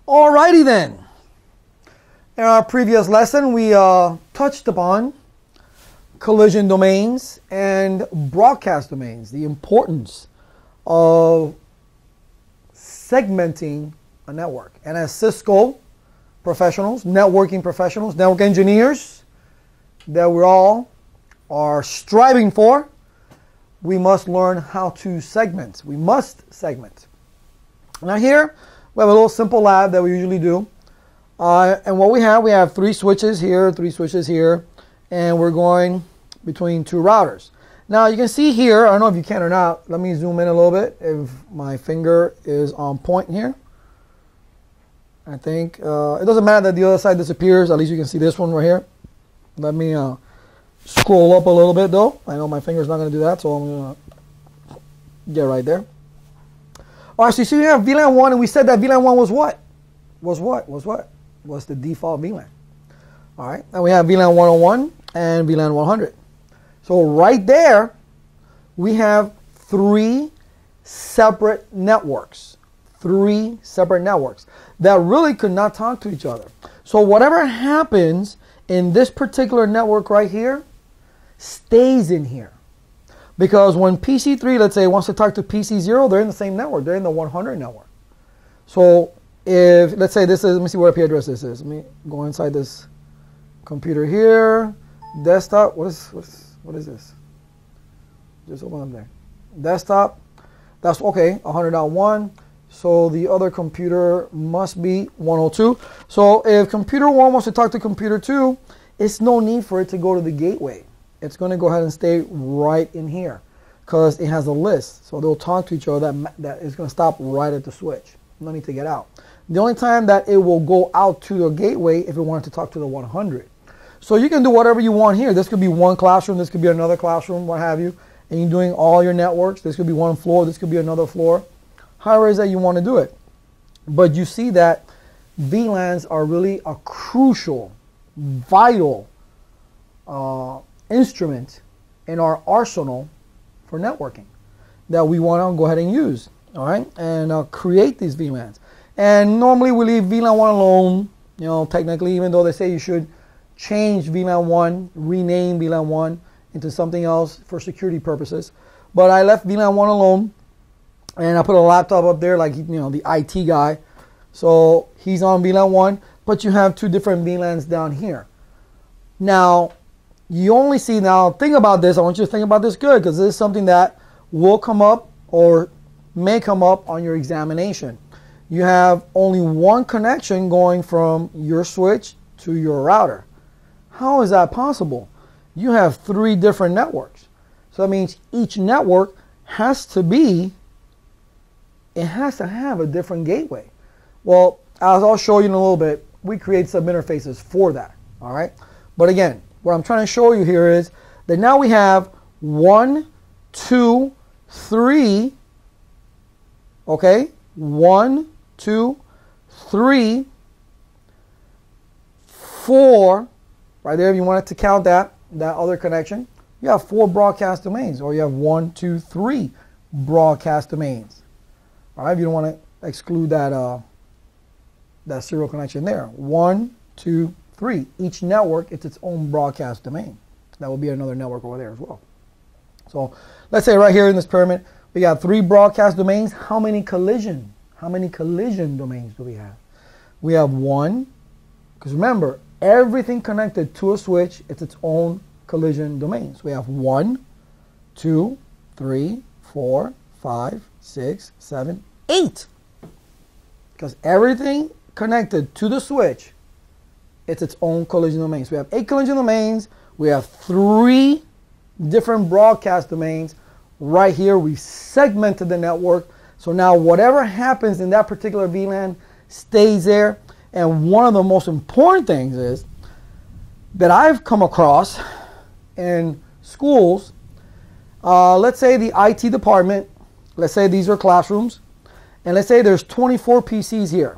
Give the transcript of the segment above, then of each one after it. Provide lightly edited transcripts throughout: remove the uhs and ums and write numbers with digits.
Alrighty then. In our previous lesson, we touched upon collision domains and broadcast domains, the importance of segmenting a network. And as Cisco professionals, networking professionals, network engineers that we all are striving for, we must learn how to segment. We must segment. Now here, we have a little simple lab that we usually do. And what we have 3 switches here, 3 switches here, and we're going between 2 routers. Now you can see here, I don't know if you can or not, let me zoom in a little bit if my finger is on point here. I think, it doesn't matter that the other side disappears, at least you can see this one right here. Let me scroll up a little bit though. I know my finger's not going to do that, so I'm going to get right there. Alright, so you see we have VLAN 1, and we said that VLAN 1 was what? Was the default VLAN. Alright, and we have VLAN 101 and VLAN 100. So right there, we have 3 separate networks. 3 separate networks that really could not talk to each other. So whatever happens in this particular network right here stays in here. Because when PC3, let's say, wants to talk to PC0, they're in the same network. They're in the 100 network. So if, let's say this is, let me see what IP address this is. Let me go inside this computer here. Desktop, what is this? Just open up there. Desktop, that's okay, 100.1. So the other computer must be 102. So if computer 1 wants to talk to computer 2, it's no need for it to go to the gateway. It's going to go ahead and stay right in here because it has a list. So they'll talk to each other. That is going to stop right at the switch. No need to get out. The only time that it will go out to the gateway if it wanted to talk to the 100. So you can do whatever you want here. This could be one classroom. This could be another classroom, what have you. And you're doing all your networks. This could be one floor. This could be another floor. However it is that you want to do it. But you see that VLANs are really a crucial, vital instrument in our arsenal for networking that we want to go ahead and use. All right, and create these VLANs. And normally we leave VLAN 1 alone, you know, technically, even though they say you should change VLAN 1, rename VLAN 1 into something else for security purposes. But I left VLAN 1 alone, and I put a laptop up there, like, you know, the IT guy. So he's on VLAN 1, but you have 2 different VLANs down here. Now, you only see, now think about this, I want you to think about this good, because this is something that will come up or may come up on your examination. You have only one connection going from your switch to your router. How is that possible? You have 3 different networks. So that means each network has to have a different gateway. Well, as I'll show you in a little bit, we create sub-interfaces for that. All right. But again, what I'm trying to show you here is that now we have 1, 2, 3. Okay, 1, 2, 3, 4, right there if you wanted to count that other connection. You have 4 broadcast domains, or you have 1, 2, 3 broadcast domains. All right, if you don't want to exclude that serial connection there. 1, 2, 3. Each network, it's its own broadcast domain. That will be another network over there as well. So let's say right here in this pyramid, we got 3 broadcast domains. How many collision domains do we have? We have 1, because remember, everything connected to a switch, it's its own collision domain. So we have 1, 2, 3, 4, 5, 6, 7, 8. Because everything connected to the switch, it's its own collision domain. So we have 8 collision domains. We have 3 different broadcast domains. Right here, we segmented the network. So now whatever happens in that particular VLAN stays there. And one of the most important things is that I've come across in schools, let's say the IT department, let's say these are classrooms, and let's say there's 24 PCs here.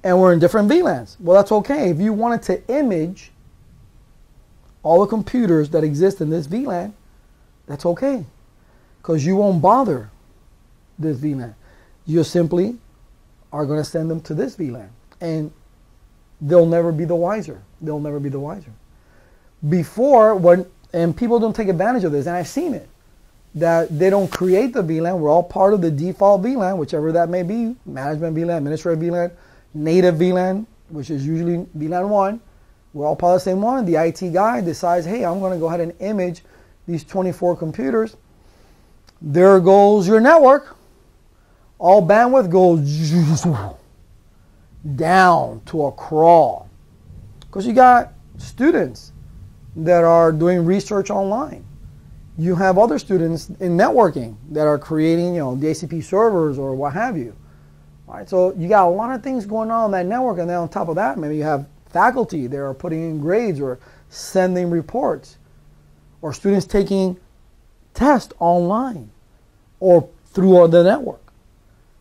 And we're in different VLANs. Well, that's okay. If you wanted to image all the computers that exist in this VLAN, that's okay, because you won't bother this VLAN. You'll simply are going to send them to this VLAN. And they'll never be the wiser. They'll never be the wiser. Before, and people don't take advantage of this, and I've seen it, that they don't create the VLAN. We're all part of the default VLAN, whichever that may be, management VLAN, administrative VLAN, native VLAN, which is usually VLAN 1. We're all part of the same one. The IT guy decides, hey, I'm going to go ahead and image these 24 computers. There goes your network. All bandwidth goes down to a crawl. Because you got students that are doing research online. You have other students in networking that are creating, DHCP servers or what have you. All right, so you got a lot of things going on that network, and then on top of that, maybe you have faculty that are putting in grades or sending reports, or students taking tests online or through the network.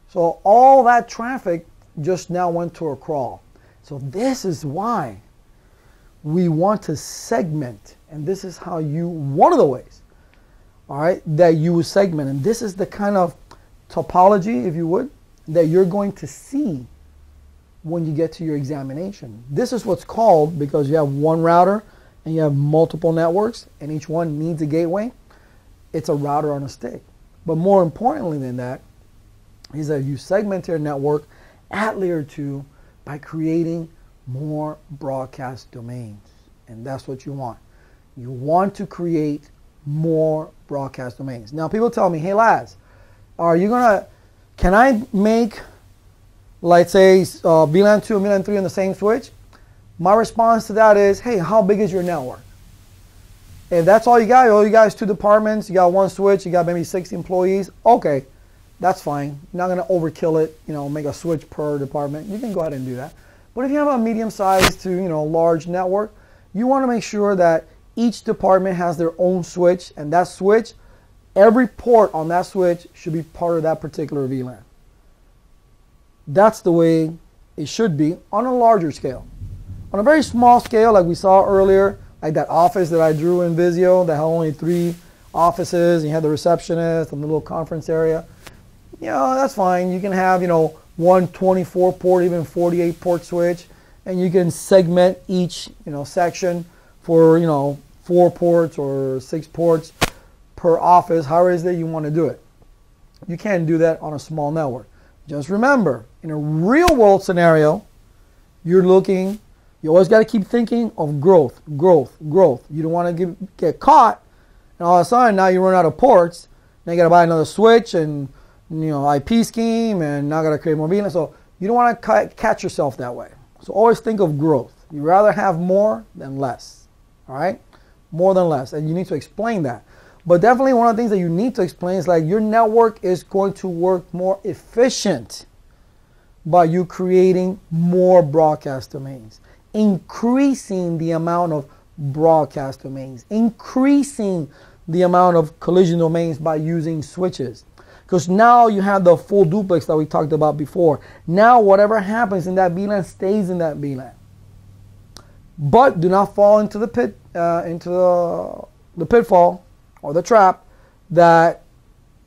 So all that traffic just now went to a crawl. So this is why we want to segment, and this is how one of the ways, all right, that you would segment. And this is the kind of topology, if you would, that you're going to see when you get to your examination. This is what's called, because you have one router and you have multiple networks and each one needs a gateway, it's a router on a stick. But more importantly than that is that you segment your network at layer 2 by creating more broadcast domains. And that's what you want. You want to create more broadcast domains. Now people tell me, hey Laz, can I make, let's say, VLAN 2 and VLAN 3 on the same switch? My response to that is, hey, how big is your network? If that's all you got is 2 departments, you got 1 switch, you got maybe 6 employees, okay, that's fine. You're not going to overkill it, make a switch per department. You can go ahead and do that. But if you have a medium-sized to, large network, you want to make sure that each department has their own switch, and that switch, every port on that switch should be part of that particular VLAN. That's the way it should be on a larger scale. On a very small scale, like we saw earlier, like that office that I drew in Visio that had only 3 offices, and you had the receptionist and the little conference area, that's fine. You can have, one 24 port, even 48 port switch, and you can segment each, section for, 4 ports or 6 ports per office, however it is that you want to do it. You can't do that on a small network. Just remember, in a real world scenario, you always got to keep thinking of growth. You don't want to get caught, and all of a sudden now you run out of ports, now you got to buy another switch and IP scheme, and now got to create more VLAN. So you don't want to catch yourself that way. So always think of growth. You rather have more than less. All right, more than less, and you need to explain that. But definitely one of the things that you need to explain is like your network is going to work more efficient by you creating more broadcast domains, increasing the amount of broadcast domains, increasing the amount of collision domains by using switches. Because now you have the full duplex that we talked about before. Now whatever happens in that VLAN stays in that VLAN. But do not fall into the pitfall or the trap that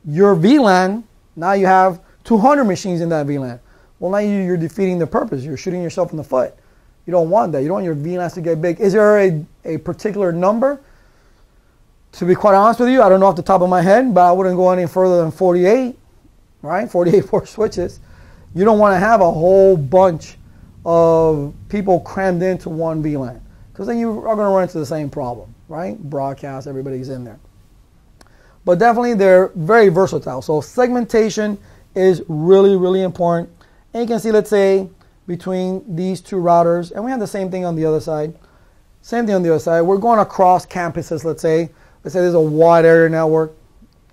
your VLAN, now you have 200 machines in that VLAN. Well, now you're defeating the purpose. You're shooting yourself in the foot. You don't want that. You don't want your VLANs to get big. Is there a particular number? To be quite honest with you, I don't know off the top of my head, but I wouldn't go any further than 48, right? 48 port switches. You don't want to have a whole bunch of people crammed into one VLAN, because then you are going to run into the same problem, right? Broadcast, everybody's in there. But definitely they're very versatile. So segmentation is really, really important. And you can see, let's say, between these 2 routers, and we have the same thing on the other side. Same thing on the other side. We're going across campuses, let's say. Let's say there's a wide area network.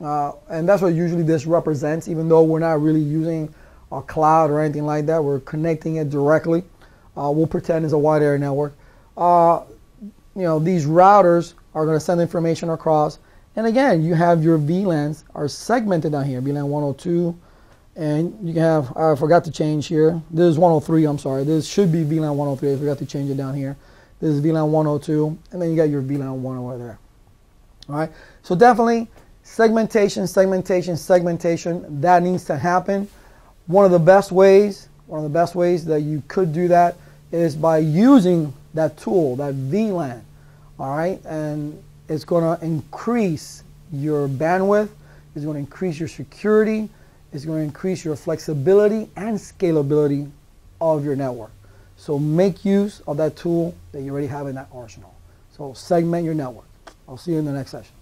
And that's what usually this represents, even though we're not really using a cloud or anything like that. We're connecting it directly. We'll pretend it's a wide area network. These routers are going to send information across. And again, you have your VLANs are segmented down here, VLAN 102. And you can have, I forgot to change here. This is 103, I'm sorry. This should be VLAN 103. I forgot to change it down here. This is VLAN 102. And then you got your VLAN 1 over there. All right. So definitely segmentation, that needs to happen. One of the best ways One of the best ways that you could do that is by using that tool, that VLAN, all right? And it's going to increase your bandwidth, it's going to increase your security, it's going to increase your flexibility and scalability of your network. So make use of that tool that you already have in that arsenal. So segment your network. I'll see you in the next session.